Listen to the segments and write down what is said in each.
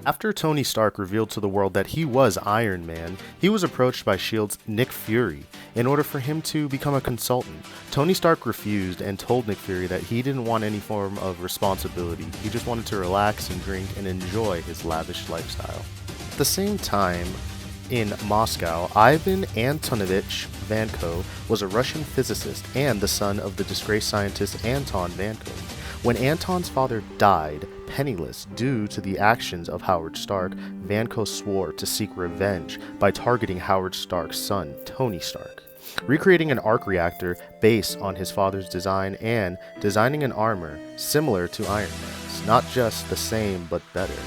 After Tony Stark revealed to the world that he was Iron Man, he was approached by S.H.I.E.L.D's Nick Fury in order for him to become a consultant. Tony Stark refused and told Nick Fury that he didn't want any form of responsibility. He just wanted to relax and drink and enjoy his lavish lifestyle. At the same time, in Moscow, Ivan Antonovich Vanko was a Russian physicist and the son of the disgraced scientist Anton Vanko. When Anton's father died, penniless due to the actions of Howard Stark, Vanko swore to seek revenge by targeting Howard Stark's son, Tony Stark, recreating an arc reactor based on his father's design and designing an armor similar to Iron Man's, not just the same but better.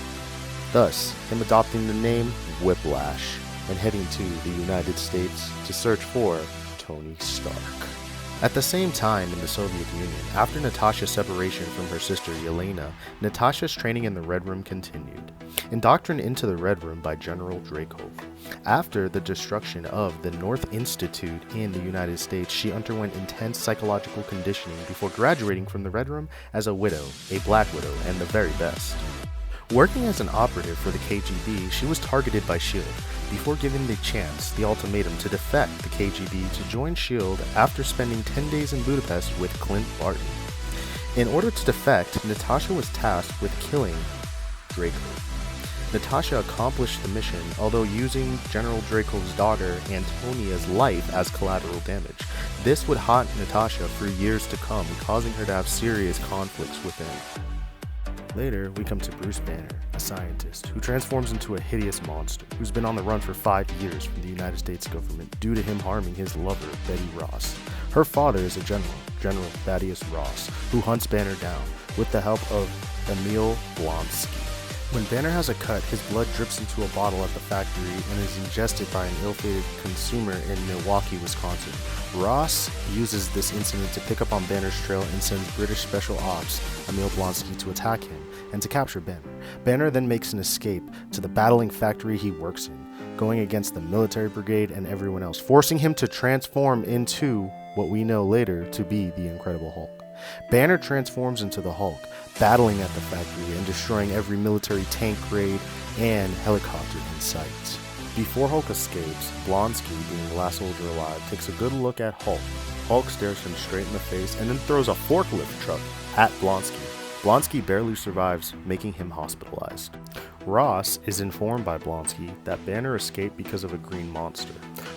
Thus, him adopting the name Whiplash and heading to the United States to search for Tony Stark. At the same time in the Soviet Union, after Natasha's separation from her sister Yelena, Natasha's training in the Red Room continued. Indoctrined into the Red Room by General Dreykov. After the destruction of the North Institute in the United States, she underwent intense psychological conditioning before graduating from the Red Room as a widow, a black widow, and the very best. Working as an operative for the KGB, she was targeted by S.H.I.E.L.D. before given the chance, the ultimatum, to defect the KGB to join S.H.I.E.L.D. after spending 10 days in Budapest with Clint Barton. In order to defect, Natasha was tasked with killing Dreykov. Natasha accomplished the mission, although using General Dreykov's daughter Antonia's life as collateral damage. This would haunt Natasha for years to come, causing her to have serious conflicts within. Later, we come to Bruce Banner, a scientist who transforms into a hideous monster who's been on the run for 5 years from the United States government due to him harming his lover, Betty Ross. Her father is a general, General Thaddeus Ross, who hunts Banner down with the help of Emil Blonsky. When Banner has a cut, his blood drips into a bottle at the factory and is ingested by an ill-fated consumer in Milwaukee, Wisconsin. Ross uses this incident to pick up on Banner's trail and sends British Special Ops Emil Blonsky to attack him and to capture Banner. Banner then makes an escape to the battling factory he works in, going against the military brigade and everyone else, forcing him to transform into what we know later to be the Incredible Hulk. Banner transforms into the Hulk, battling at the factory and destroying every military tank raid and helicopter in sight. Before Hulk escapes, Blonsky, being the last soldier alive, takes a good look at Hulk. Hulk stares him straight in the face and then throws a forklift truck at Blonsky. Blonsky barely survives, making him hospitalized. Ross is informed by Blonsky that Banner escaped because of a green monster.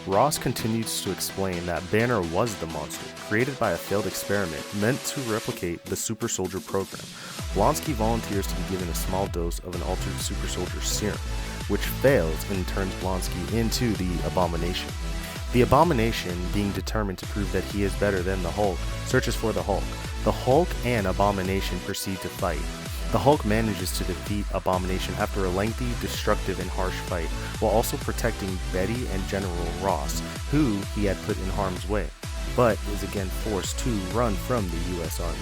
Ross continues to explain that Banner was the monster, created by a failed experiment meant to replicate the super soldier program. Blonsky volunteers to be given a small dose of an altered super soldier serum, which fails and turns Blonsky into the Abomination. The Abomination, being determined to prove that he is better than the Hulk, searches for the Hulk. The Hulk and Abomination proceed to fight. The Hulk manages to defeat Abomination after a lengthy, destructive, and harsh fight, while also protecting Betty and General Ross, who he had put in harm's way, but is again forced to run from the US Army,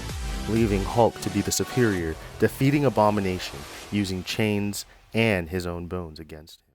leaving Hulk to be the superior, defeating Abomination using chains and his own bones against him.